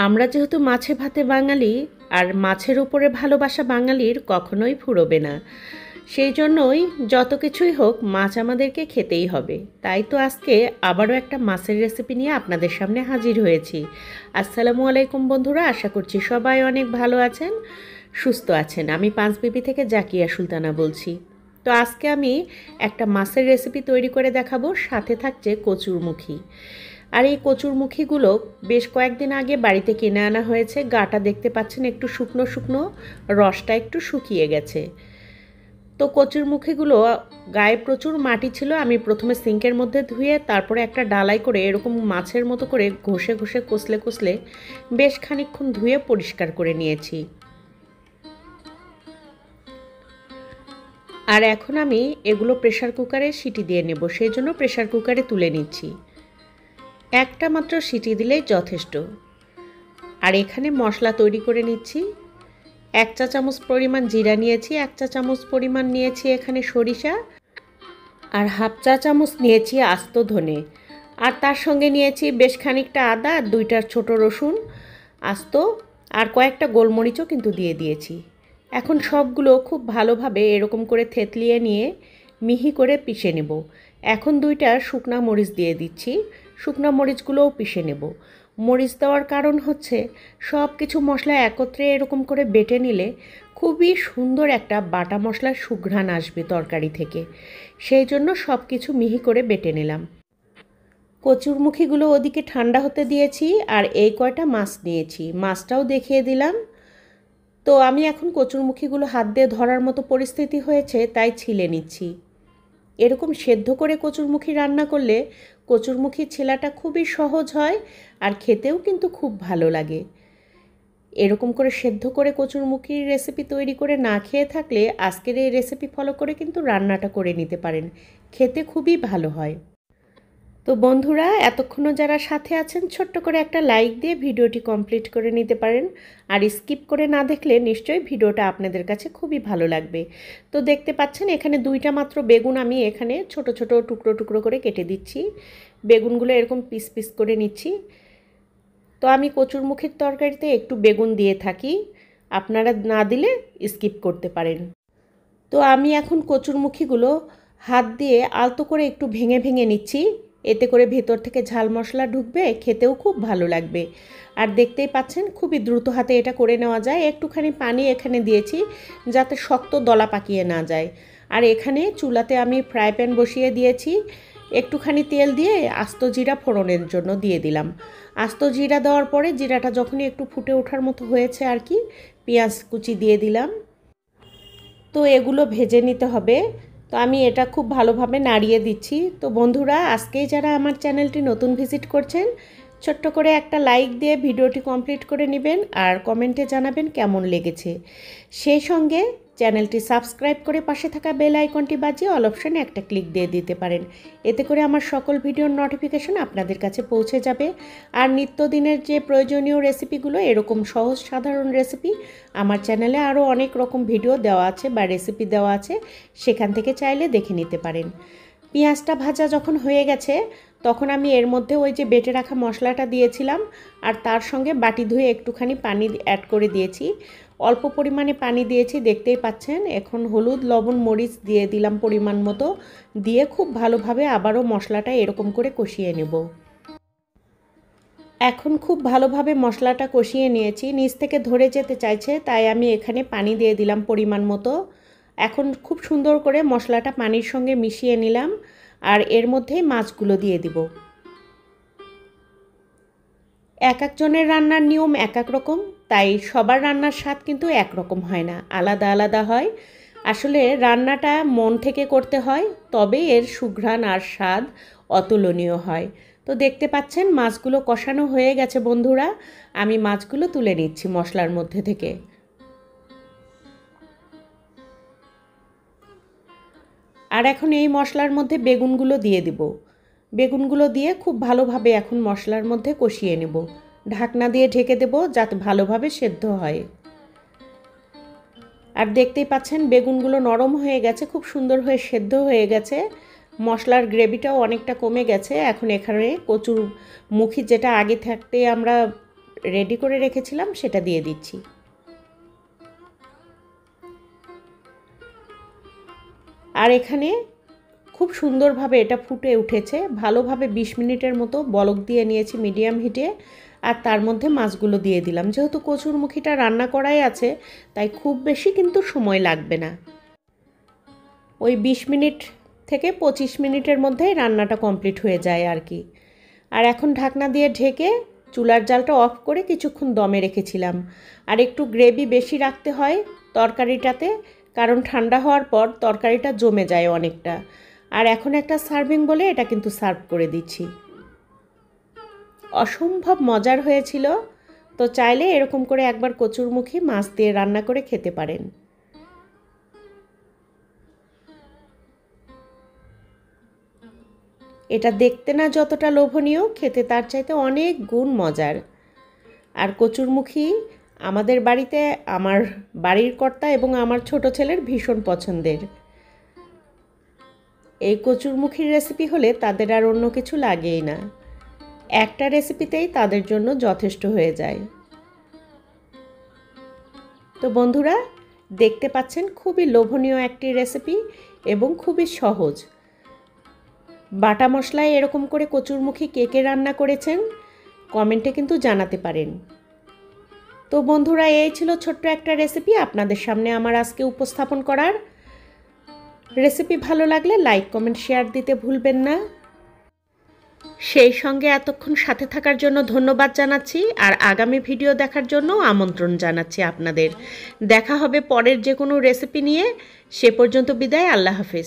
আমরা যেহেতু মাছে ভাতে বাঙালি, আর মাছের উপরে ভালোবাসা বাঙালির কখনোই ফুরোবে না। সেই জন্যই যত কিছুই হোক মাছ আমাদেরকে খেতেই হবে। তাই তো আজকে আবারও একটা মাছের রেসিপি নিয়ে আপনাদের সামনে হাজির হয়েছি। আসসালামু আলাইকুম বন্ধুরা, আশা করছি সবাই অনেক ভালো আছেন, সুস্থ আছেন। আমি পাঁচবিবি থেকে জাকিয়া সুলতানা বলছি। তো আজকে আমি একটা মাছের রেসিপি তৈরি করে দেখাবো, সাথে থাকছে কচুরমুখী। আর এই কচুরমুখীগুলো বেশ কয়েকদিন আগে বাড়িতে কিনে আনা হয়েছে। গাটা দেখতে পাচ্ছেন একটু শুকনো শুকনো, রসটা একটু শুকিয়ে গেছে। তো কচুরমুখীগুলো গায়ে প্রচুর মাটি ছিল। আমি প্রথমে সিঙ্কের মধ্যে ধুয়ে তারপরে একটা ডালাই করে এরকম মাছের মতো করে ঘষে ঘষে কষলে কষলে বেশ খানিকক্ষণ ধুয়ে পরিষ্কার করে নিয়েছি। আর এখন আমি এগুলো প্রেসার কুকারে সিটি দিয়ে নেব, সেই জন্য প্রেসার কুকারে তুলে নিচ্ছি। একটা মাত্র সিটি দিলেই যথেষ্ট। আর এখানে মশলা তৈরি করে নিচ্ছি। 1 চা চামচ পরিমাণ জিরা নিয়েছি, 1 চা চামচ পরিমাণ নিয়েছি এখানে সরিষা, আর 1/2 চা চামচ নিয়েছি আস্ত ধনে, আর তার সঙ্গে নিয়েছি বেশ খানিকটা আদা আর 2টা ছোট রসুন আস্ত, আর কয়েকটা গোলমরিচও কিন্তু দিয়ে দিয়েছি। এখন সবগুলো খুব ভালোভাবে এরকম করে থেতলিয়ে নিয়ে মিহি করে পিষে নেব। এখন 2টা শুকনা মরিচ দিয়ে দিচ্ছি, শুকনা মরিচগুলোও পিষে নেব। মরিচ দেওয়ার কারণ হচ্ছে সব কিছু মশলা একত্রে এরকম করে বেটে নিলে খুবই সুন্দর একটা বাটা মশলার সুঘ্রাণ আসবে তরকারি থেকে, সেই জন্য সব কিছু মিহি করে বেটে নিলাম। কচুরমুখীগুলো ওদিকে ঠান্ডা হতে দিয়েছি, আর এই কয়টা মাছ নিয়েছি, মাছটাও দেখিয়ে দিলাম। তো আমি এখন কচুরমুখীগুলো হাত দিয়ে ধরার মতো পরিস্থিতি হয়েছে, তাই ছিলে নিচ্ছি। এরকম সেদ্ধ করে কচুরমুখী রান্না করলে কচুরমুখী ছেলাটা খুবই সহজ হয়, আর খেতেও কিন্তু খুব ভালো লাগে। এরকম করে সেদ্ধ করে কচুরমুখীর রেসিপি তৈরি করে না খেয়ে থাকলে আজকের এই রেসিপি ফলো করে কিন্তু রান্নাটা করে নিতে পারেন, খেতে খুবই ভালো হয়। তো বন্ধুরা, এতক্ষণও যারা সাথে আছেন ছোট্ট করে একটা লাইক দিয়ে ভিডিওটি কমপ্লিট করে নিতে পারেন। আর স্কিপ করে না দেখলে নিশ্চয়ই ভিডিওটা আপনাদের কাছে খুবই ভালো লাগবে। তো দেখতে পাচ্ছেন এখানে 2টা মাত্র বেগুন আমি এখানে ছোট ছোট টুকরো টুকরো করে কেটে দিচ্ছি। বেগুনগুলো এরকম পিস পিস করে নিচ্ছি। তো আমি কচুরমুখীর তরকারিতে একটু বেগুন দিয়ে থাকি, আপনারা না দিলে স্কিপ করতে পারেন। তো আমি এখন কচুরমুখীগুলো হাত দিয়ে আলতো করে একটু ভেঙে ভেঙে নিচ্ছি, এতে করে ভেতর থেকে ঝাল মশলা ঢুকবে, খেতেও খুব ভালো লাগবে। আর দেখতেই পাচ্ছেন খুবই দ্রুত হাতে এটা করে নেওয়া যায়। একটুখানি পানি এখানে দিয়েছি যাতে শক্ত দলা পাকিয়ে না যায়। আর এখানে চুলাতে আমি ফ্রাই প্যান বসিয়ে দিয়েছি, একটুখানি তেল দিয়ে আস্ত জিরা ফোড়নের জন্য দিয়ে দিলাম। আস্ত জিরা দেওয়ার পরে জিরাটা যখনই একটু ফুটে ওঠার মতো হয়েছে আর কি, পেঁয়াজ কুচি দিয়ে দিলাম। তো এগুলো ভেজে নিতে হবে। তো আমি এটা খুব ভালোভাবে নাড়িয়ে দিচ্ছি। তো বন্ধুরা, আজকেই যারা আমার চ্যানেলটি নতুন ভিজিট করছেন ছোট্ট করে একটা লাইক দিয়ে ভিডিওটি কমপ্লিট করে নেবেন, আর কমেন্টে জানাবেন কেমন লেগেছে। সেই সঙ্গে চ্যানেলটি সাবস্ক্রাইব করে পাশে থাকা বেল আইকনটি বাজিয়ে অল অপশানে একটা ক্লিক দিয়ে দিতে পারেন। এতে করে আমার সকল ভিডিওর নোটিফিকেশন আপনাদের কাছে পৌঁছে যাবে। আর নিত্যদিনের যে প্রয়োজনীয় রেসিপিগুলো, এরকম সহজ সাধারণ রেসিপি আমার চ্যানেলে আরও অনেক রকম ভিডিও দেওয়া আছে বা রেসিপি দেওয়া আছে, সেখান থেকে চাইলে দেখে নিতে পারেন। পেঁয়াজটা ভাজা যখন হয়ে গেছে তখন আমি এর মধ্যে ওই যে বেটে রাখা মশলাটা দিয়েছিলাম, আর তার সঙ্গে বাটি ধুয়ে একটুখানি পানি অ্যাড করে দিয়েছি। অল্প পরিমাণে পানি দিয়েছি, দেখতেই পাচ্ছেন। এখন হলুদ লবণ মরিচ দিয়ে দিলাম পরিমাণ মতো, দিয়ে খুব ভালোভাবে আবারও মশলাটা এরকম করে কষিয়ে নেব। এখন খুব ভালোভাবে মশলাটা কষিয়ে নিয়েছি, নিচ থেকে ধরে যেতে চাইছে, তাই আমি এখানে পানি দিয়ে দিলাম পরিমাণ মতো। এখন খুব সুন্দর করে মশলাটা পানির সঙ্গে মিশিয়ে নিলাম, আর এর মধ্যেই মাছগুলো দিয়ে দিব। এক একজনের রান্নার নিয়ম এক এক রকম, তাই সবার রান্নার স্বাদ কিন্তু একরকম হয় না, আলাদা আলাদা হয়। আসলে রান্নাটা মন থেকে করতে হয়, তবে এর সুঘ্রাণ আর স্বাদ অতুলনীয় হয়। তো দেখতে পাচ্ছেন মাছগুলো কষানো হয়ে গেছে বন্ধুরা, আমি মাছগুলো তুলে নিচ্ছি মশলার মধ্যে থেকে। আর এখন এই মশলার মধ্যে বেগুনগুলো দিয়ে দিব। বেগুনগুলো দিয়ে খুব ভালোভাবে এখন মশলার মধ্যে কষিয়ে নেব। ঢাকনা দিয়ে ঢেকে দেব যাতে ভালোভাবে সেদ্ধ হয়। আর দেখতেই পাচ্ছেন বেগুনগুলো নরম হয়ে গেছে, খুব সুন্দর হয়ে সেদ্ধ হয়ে গেছে। মশলার গ্রেভিটাও অনেকটা কমে গেছে। এখন এখানে কচুর মুখী যেটা আগে থাকতে আমরা রেডি করে রেখেছিলাম সেটা দিয়ে দিচ্ছি। আর এখানে খুব সুন্দরভাবে এটা ফুটে উঠেছে, ভালোভাবে 20 মিনিটের মতো বলক দিয়ে নিয়েছি মিডিয়াম হিটে। আর তার মধ্যে মাছগুলো দিয়ে দিলাম। যেহেতু কচুরমুখিটা রান্না করাই আছে তাই খুব বেশি কিন্তু সময় লাগবে না। ওই 20 মিনিট থেকে 25 মিনিটের মধ্যেই রান্নাটা কমপ্লিট হয়ে যায় আর কি। আর এখন ঢাকনা দিয়ে ঢেকে চুলার জালটা অফ করে কিছুক্ষণ দমে রেখেছিলাম। আর একটু গ্রেভি বেশি রাখতে হয় তরকারিটাতে, কারণ ঠান্ডা হওয়ার পর তরকারিটা জমে যায় অনেকটা। আর এখন একটা সার্ভিং বলে এটা কিন্তু সার্ভ করে দিচ্ছি। অসম্ভব মজার হয়েছিল। তো চাইলে এরকম করে একবার কচুরমুখী মাছ দিয়ে রান্না করে খেতে পারেন। এটা দেখতে না যতটা লোভনীয়, খেতে তার চাইতে অনেক গুণ মজার। আর কচুরমুখী আমাদের বাড়িতে আমার বাড়ির কর্তা এবং আমার ছোট ছেলের ভীষণ পছন্দের। এই কচুরমুখীর রেসিপি হলে তাদের আর অন্য কিছু লাগেই না, একটা রেসিপিতেই তাদের জন্য যথেষ্ট হয়ে যায়। তো বন্ধুরা, দেখতে পাচ্ছেন খুবই লোভনীয় একটি রেসিপি এবং খুবই সহজ। বাটা মশলায় এরকম করে কচুরমুখী কে কে রান্না করেছেন কমেন্টে কিন্তু জানাতে পারেন। তো বন্ধুরা, এই ছিল ছোট্ট একটা রেসিপি আপনাদের সামনে আমার আজকে উপস্থাপন করার। রেসিপি ভালো লাগলে লাইক কমেন্ট শেয়ার দিতে ভুলবেন না। সেই সঙ্গে এতক্ষণ সাথে থাকার জন্য ধন্যবাদ জানাচ্ছি, আর আগামী ভিডিও দেখার জন্য আমন্ত্রণ জানাচ্ছি আপনাদের। দেখা হবে পরের যে কোনো রেসিপি নিয়ে। সে পর্যন্ত বিদায়, আল্লাহ হাফেজ।